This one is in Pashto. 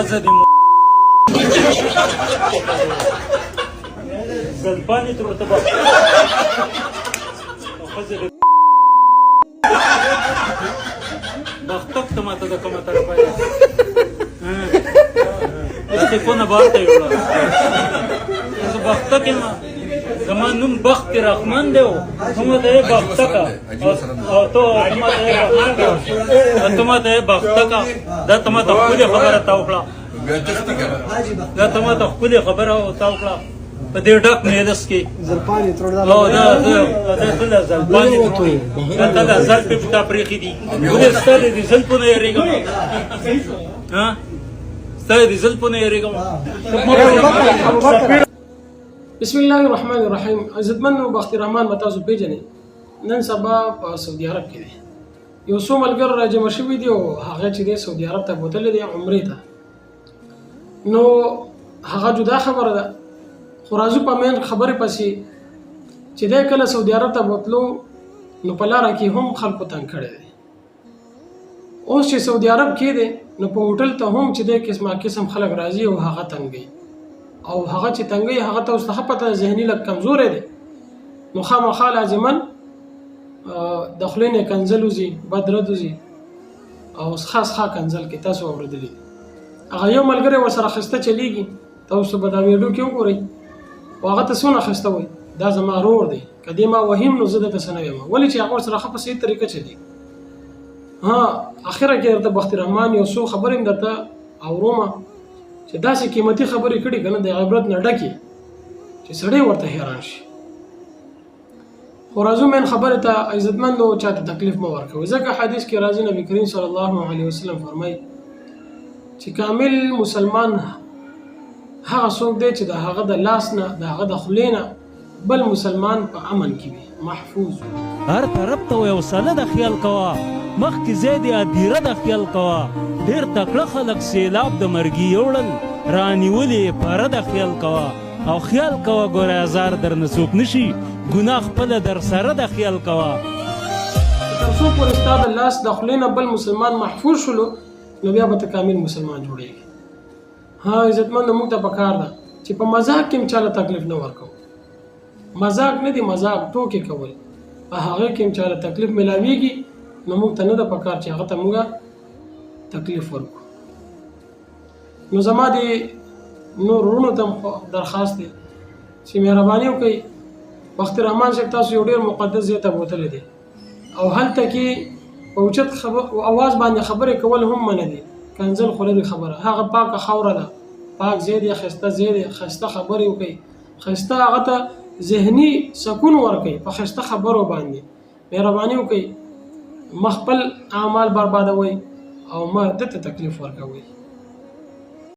ښځه دې ګلپانې تر ورته ښځه دې بختک ته ماته د کومه طرفه داسې کونه بار ته یې وړه زه بختک یم زما نوم بخت رحمان دی او ته ماته یې بختکه او ته ماته یې بختکه دا ته ماته ښکلې خبره تا وکړه دا ته ماته ښکلې خبره تا وکړه په دې ډک مېلس کې زلپانې او دا زلپانې دا زل په پټا پرېښي دي ولې ستا د زلفو نه یېرېږم ستا د زلفو نه یېرېږم بسم الله الرحمن الرحیم. عزتمن بخت رحمان به تاسو پیژنئ نن سبا په سعودي عرب کې دی یو څو ملګرو راجمع شوي دي او هغه چې دی سعودي عرب ته بوتلی دی عمرې ته نو هغه جدا خبره ده خو راځو په مین خبرې پسې چې دی کله سعودي عرب ته بوتلو نو په لاره کې هم خلکو تنګ کړی دی اوس چې سعودي عرب کې دی نو په هوټل ته هم چې دی قسمه قسم خلک راځي او هغه تنګي او هغه چې تنګي هغه ته اوس ته پته ذهني لږ کمزوری دی نو خامخا لازمن د خولې نه کنځل وځي بد رد وځي او خاص کنځل کې تاسو اورېدلی هغه یو ملګری ورسره اخیسته چلیږي تاسو به دا ویډیو کې وګورئ او هغه ته څونه اخیسته وایي دا زما رور دی که دې ما وهم نو زه درته څه نه وایم ولې چې هغه ورسره ښه په صحیح طریقه چلی اخره کې درته بخت رحمان یو څو خبرې هم درته اورم چې داسې قیمتي خبرې کړي که نه د عبرت نه ډکې چې سړی ورته حیران شي خو راځو مین خبرې ته عزتمندو چاته تکلیف مه ورکوئ ځکه حدیث کې راځي نبی کریم صلی الله علیه وسلم فرمایي چې کامل مسلمان هغه څوک دی چې د هغه د لاس نه د هغه د خولې نه بل مسلمان په امن کې وي محفوظ هر طرف ته یو سله د خیال کوه مخکې ځای د ادیره د خیال کوه ډېر تکړه خلک سیلاب د مرګي یوړل رانیولې پره د خیال کوه او خیال کوه ګوره ازار درنه څوک نشي ګناه خپله در سره د خیال کوه تر څو پورې ستا د لاس د خولې نه بل مسلمان محفوظ شولو نو بیا به ته کامل مسلمان جوړېږي عزتمندو موږ ته پکار ده چې په مذاق کې هم چاله تکلیف نه ورکوو مذاق نه دی مذاق ټوکې کول په هغه کې هم چاله تکلیف ملاویږي نو موږ ته نه ده پکار چې هغه ته موږ تکلیف ورکړو نو زما د نور وروڼو ته درخواست دی چې مهرباني وکړئ بخت رحمان صاحب تاسو یو ډېر مقدس ځای ته بوتلی دی او هلته کې په اوچت اواز باندې خبرې کول هم منع دي کنځل خو لرې خبره هغه پاکه خاوره ده پاک ځای دی ښایسته ځای دی ښایسته خبرې وکړئ ښایسته هغه ته ذهني سکون ورکړئ په ښایسته خبرو باندې مهرباني وکړئ ما خپل اعمال بربادوئ او ما دته تکلیف ورکوئ